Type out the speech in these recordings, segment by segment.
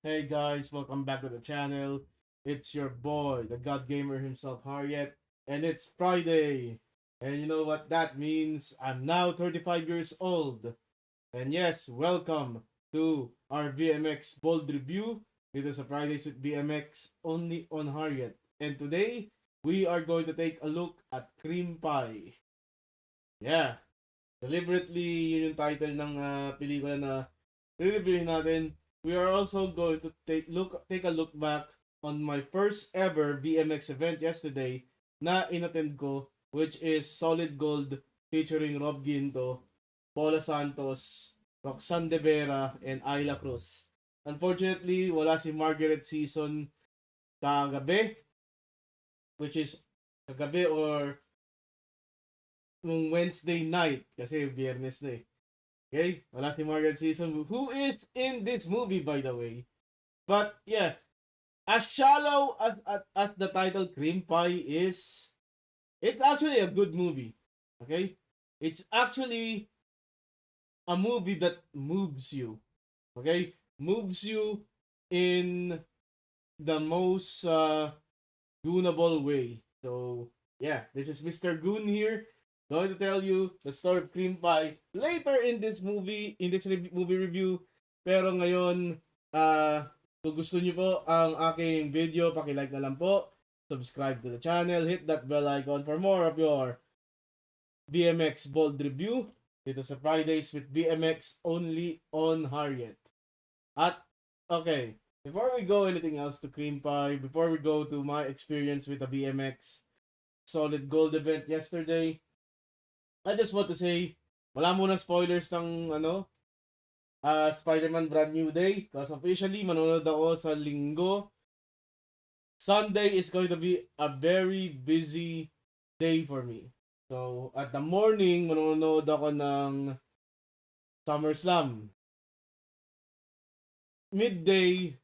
Hey guys, welcome back to the channel. It's your boy, the God Gamer himself, Harriet, and it's Friday. And you know what that means? I'm now 35 years old. And yes, welcome to our BMX Bold Review. It is a Fridays with BMX only on Harriet. And today, we are going to take a look at Cream Pie. Yeah, deliberately yun yung title ng pelikula na re-reviewin natin. We are also going to take a look back on my first ever BMX event yesterday na inattend ko, which is Solid Gold featuring Rob Ginto, Paula Santos, Roxanne De Vera, and Ayla Cruz. Unfortunately, wala si Margaret Season kagabi, which is kagabi or nung Wednesday night kasi biyernes na eh. Okay? Wala si Margaret Season, who is in this movie, by the way. But yeah, as shallow as the title Cream Pie is, it's actually a good movie. Okay? It's actually a movie that moves you. Okay? Moves you in the most goonable way. So, yeah, this is Mr. Goon here, going to tell you the story of Cream Pie later in this movie, movie review. Pero ngayon, kung gusto niyo po ang aking video, paki-like na lang po, subscribe to the channel, hit that bell icon for more of your BMX Bold Review. Dito sa Fridays with BMX only on Harriet. At, okay, before we go anything else to Cream Pie, before we go to my experience with the BMX Solid Gold event yesterday, I just want to say, wala muna spoilers ng Spider-Man Brand New Day. Because officially, manonood ako sa linggo. Sunday is going to be a very busy day for me. So, at the morning, manonood ako ng SummerSlam. Midday,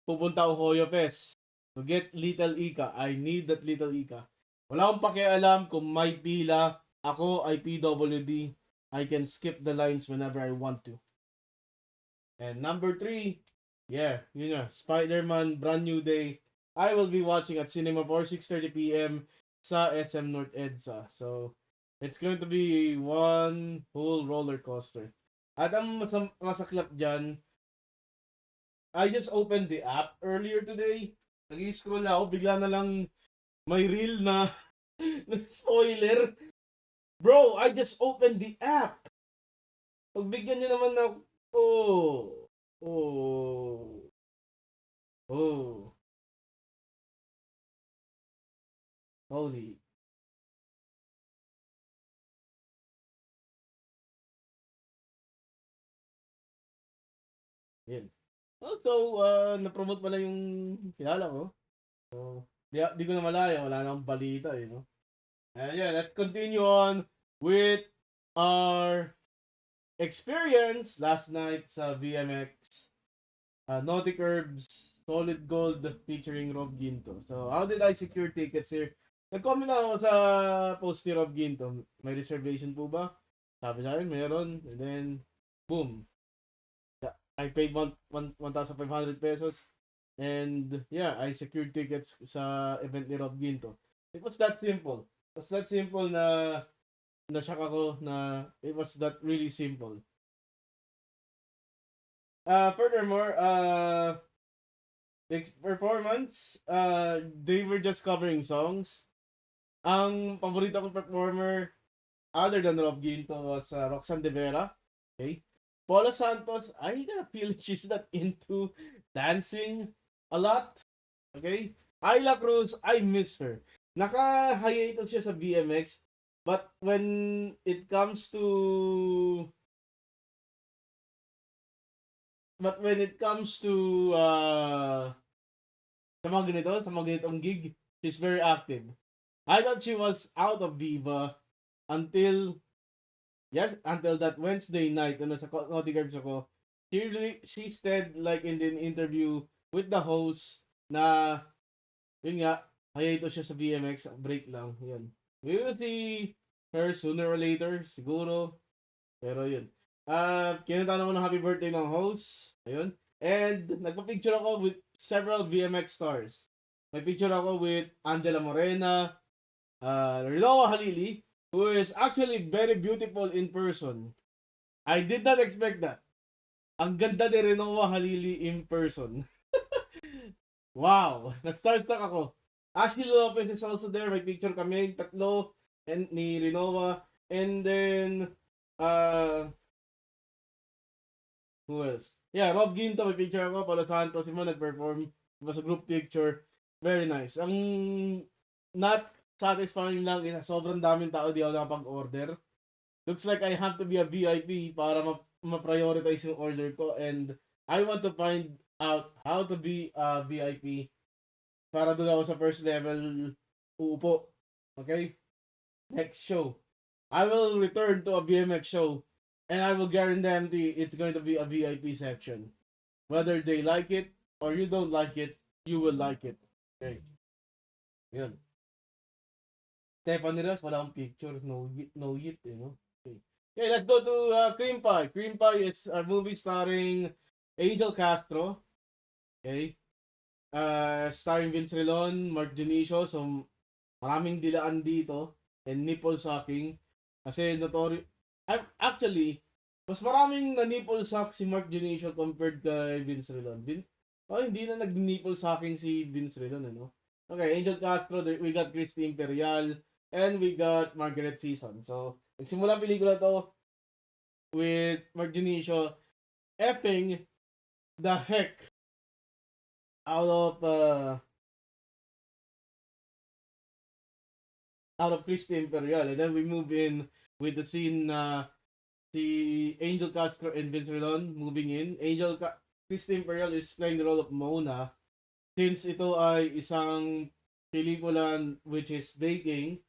pupunta ako Hoyo Fest to get Little Ika. I need that Little Ika. Wala akong pakialam kung may pila. Ako ay PWD. I can skip the lines whenever I want to. And number 3, yeah, yun nga, Spider-Man Brand New Day. I will be watching at Cinema 4, 6:30 p.m. sa SM North EDSA. So, it's going to be one whole roller coaster. At ang masaklap dyan, I just opened the app earlier today. Nag-scroll ako, bigla na lang may reel na spoiler. Bro, I just opened the app. Pagbigyan nyo naman na, oh, oh, oh, holy, yun. Also, na-promote pala yung kilala ko. So, di ko na malaya, wala na akong balita eh, no? And yeah, let's continue on with our experience last night sa VMX Naughty Curbs Solid Gold featuring Rob Ginto. So, how did I secure tickets here? Nag-comment ako sa post ni Rob Ginto. May reservation po ba? Sabi sa akin, meron. And then, boom. I paid 1,500 pesos. And yeah, I secured tickets sa event ni Rob Ginto. It was that simple. It was that simple na na-shock ako na it was that really simple. Furthermore, the performance, they were just covering songs. Ang paborito kong performer, other than Rob Ginto, was Roxanne De Vera. Okay? Paula Santos, I got a feeling she's not into dancing a lot. Okay? Ayla Cruz, I miss her. Naka-hiatus siya sa BMX, but when it comes to sa mga ganitong gig, she's very active. I thought she was out of Viva until until that Wednesday night ano sa Naughty Curbs ako. She said like in the interview with the host na yun nga, hiatus siya sa BMX, break lang, yun. We will see her sooner or later, siguro. Pero yun. Kinanta naman ng happy birthday ng host. Ayun. And nagpa-picture ako with several BMX stars. May picture ako with Angela Morena, Rinoa Halili, who is actually very beautiful in person. I did not expect that. Ang ganda ni Rinoa Halili in person. Wow! Na-starstruck ako. Ashley Lopez is also there. May picture kami, tatlo, and ni Rinoa. And then, who else? Yeah, Rob Ginto, may picture ako. Paulo Santos, si Mo nag-perform. It was a group picture. Very nice. Ang not satisfying lang is sobrang daming tao di ako nakapag-order. Looks like I have to be a VIP para ma-prioritize yung order ko, and I want to find out how to be a VIP para doon ako sa first level uupo. Okay? Next show. I will return to a BMX show, and I will guarantee it's going to be a VIP section. Whether they like it or you don't like it, you will like it. Okay. Yun. Stephanie Ross, wala akong picture. No yet, you know. Okay. Okay, let's go to Cream Pie. Cream Pie is a movie starring Angel Castro. Okay. Starring Vince Relon, Mark Dionisio. So, maraming dilaan dito. And nipple sucking. Kasi actually, mas maraming na nipple suck si Mark Dionisio compared kay Vince Relon. Hindi na nag-nipple sucking si Vince Relon, ano? Okay, Angel Castro, we got Christy Imperial, and we got Margaret Season. So, nagsimula ang pelikula to with Mark Dionisio effing the heck out of Christy Imperial. And then we move in with the scene na si Angel Castro and Vince Relon moving in. Christy Imperial is playing the role of Mona. Since ito ay isang pelikula which is baking,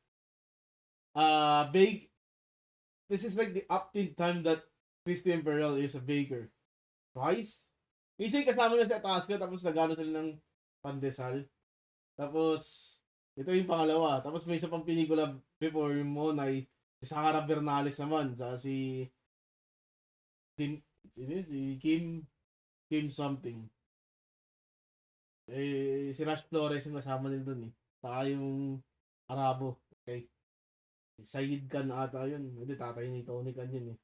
this is like the upteen time that Christy Imperial is a baker. Twice? Kasi kasama na si Atasca, tapos nagano sila ng pandesal. Tapos, ito yung pangalawa. Tapos may isa pang pelikula before yung Monay, si Sara Bernales naman, si Kim something. Si Rush Flores yung kasama nila dun eh. Saka yung Arabo. Okay. Sayid Khan ata yun. Hindi, tatay ni Tony Khan yun eh.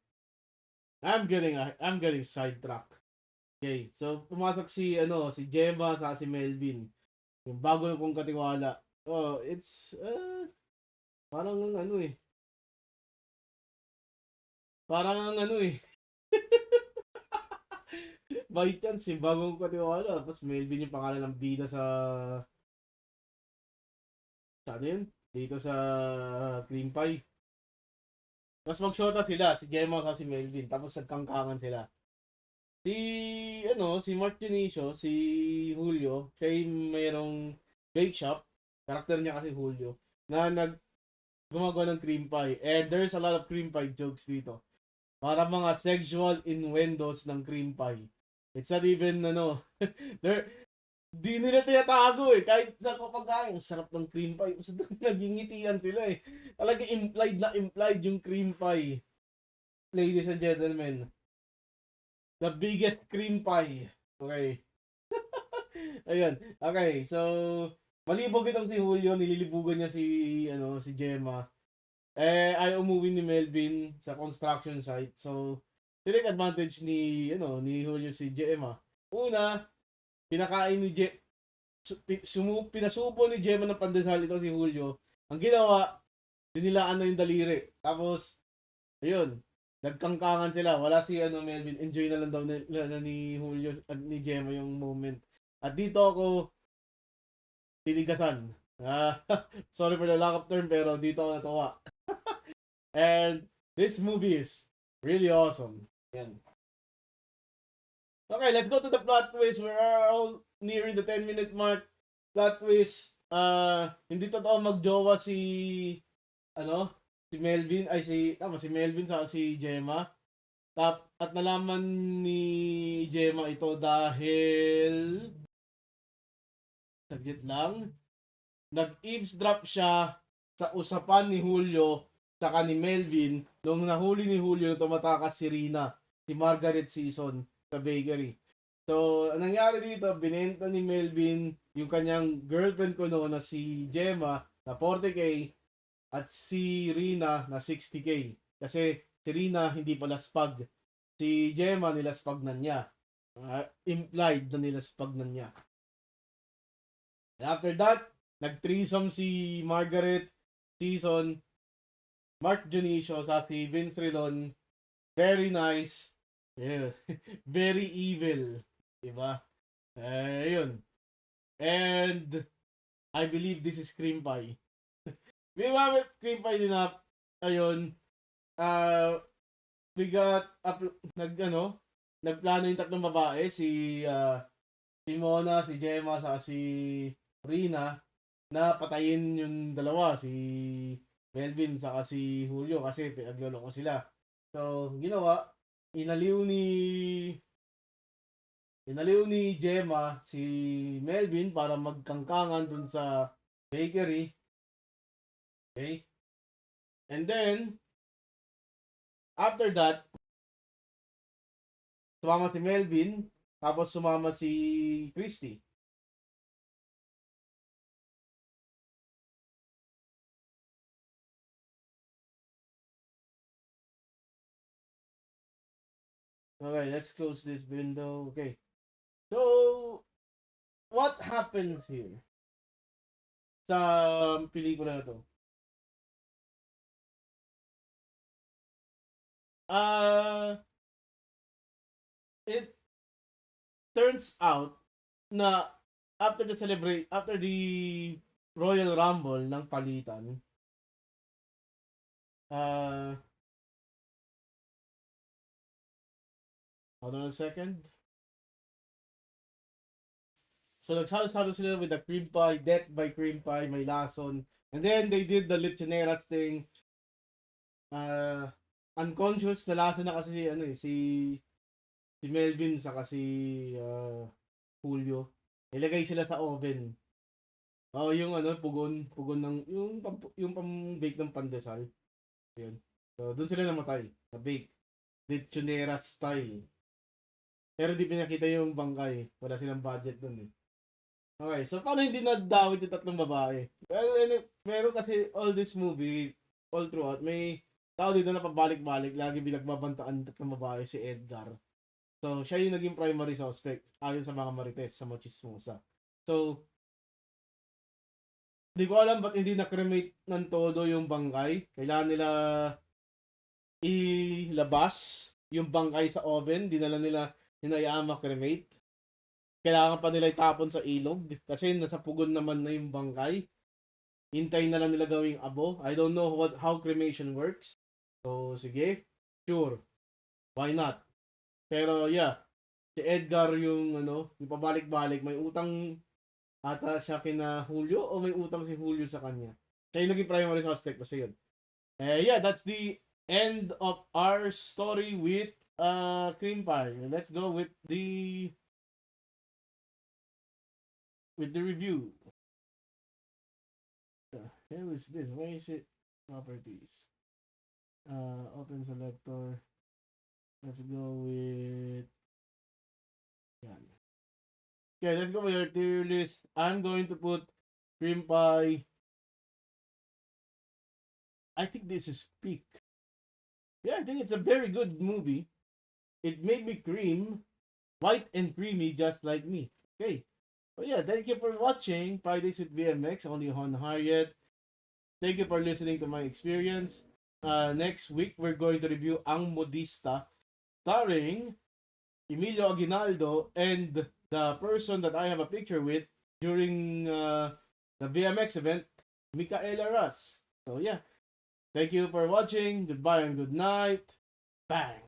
I'm getting sidetracked. Okay. So, pumasok si Gemma sa si Melvin. Yung bago kong katiwala. Oh, it's parang ano eh. By chance eh, bagong katiwala. Tapos Melvin yung pangalan ng bida sa ano yun? Dito sa Cream Pie. Tapos magshota sila, si Gemma at si Melvin. Tapos nagkangkangan sila. Si Mark Dionisio, si Julio, siya yung mayroong bake shop. Karakter niya kasi Julio. Na gumagawa ng cream pie. And there's a lot of cream pie jokes dito. Para mga sexual innuendos ng cream pie. It's not even, di nila tinatago eh. Kahit sa kapagkain, sarap ng cream pie. So, nagingitian sila eh. Talaga implied yung cream pie. Ladies and gentlemen. The biggest cream pie. Okay. Ayun. Okay, so malibog itong si Julio, nililibugan niya si Gemma. Ay umuwi ni Melvin sa construction site. So, take advantage ni Julio si Gemma. Una, pinakain ni pinasubo ni Gemma ng pandesal ito si Julio. Ang ginawa, dinilaan na yung daliri. Tapos, ayun, nagkangkangan sila. Wala si Melvin. Enjoy na lang daw ni Julio at ni Gemma yung moment. At dito ako tinigasan. Sorry for the lack of term, pero dito ako natawa. And this movie is really awesome. Yan. Okay, let's go to the plot twist. We are all nearing the 10-minute mark. Plot twist, hindi totoo magjowa si Melvin, si Melvin sa si Gemma. At nalaman ni Gemma ito dahil saglit lang, nag-eavesdrop siya sa usapan ni Julio saka ni Melvin nung nahuli ni Julio na tumatakas si Rina, si Margaret Season sa bakery. So, ang nangyari dito, binenta ni Melvin yung kanyang girlfriend ko noon na si Gemma na 40k at si Rina na 60k. Kasi si Rina hindi pa laspag. Si Gemma nilaspag na niya. Implied na nilaspag na niya. And after that, nag-threesome si Margaret Season, Mark Dionisio sa si Vince Rilon. Very nice. Yeah. Very evil. Diba? Yun. And I believe this is cream pie. We have cream pie din na ayun. We got nagplano yung tatlong babae, si Mona, si Gemma, sa si Rina na patayin yung dalawa, si Melvin saka si Julio kasi pinagloloko sila. So, ginawa, inaliw ni Gemma si Melvin para magkangkangan dun sa bakery. Okay? And then, after that, sumama si Melvin, tapos sumama si Christy. Okay, let's close this window. Okay. So, what happens here sa pelikula na to? It turns out na after the Royal Rumble ng palitan, hold on a second. So nagsalo-salo sila with the cream pie, death by cream pie, may lason. And then they did the lechoneras thing. Unconscious na lason na kasi si Melvin sa kasi Julio. Ilagay sila sa oven. Yung pugon ng yung pang-bake ng pandesal. Yun. So doon sila namatay, na bake. Lechonera style. Pero di pinakita yung bangkay. Wala silang budget doon eh. Okay, so paano hindi nadawit yung tatlong babae? Well, meron kasi all this movie, all throughout, may tao dito na pabalik-balik, lagi binagbabantaan yung tatlong babae, si Edgar. So, siya yung naging primary suspect, ayon sa mga marites, sa mga chismosa. So, hindi ko alam ba't hindi na-cremate ng todo yung bangkay. Kailangan nila ilabas yung bangkay sa oven, dinala nila, hinayaan ma-cremate. Kailangan pa nila itapon sa ilog kasi nasa pugon naman na yung bangkay. Hintayin na lang nila gawing abo. I don't know how cremation works. So, sige. Sure. Why not? Pero yeah, si Edgar yung yung pabalik-balik. May utang ata siya kina Julio o may utang si Julio sa kanya. Siya yung naging primary suspect kasi yun. Yeah, that's the end of our story with Cream Pie. Let's go with the review. Here is this. Where is it? Properties. Open selector. Let's go with. Yan. Okay, let's go with your tier list. I'm going to put Cream Pie. I think this is peak. Yeah, I think it's a very good movie. It made me cream, white and creamy, just like me. Okay. Well, yeah, thank you for watching Fridays with BMX, only on Harriet. Thank you for listening to my experience. Next week, we're going to review Ang Modista, starring Emilio Aguinaldo and the person that I have a picture with during the BMX event, Micaela Ras. So yeah, thank you for watching. Goodbye and good night. Bang!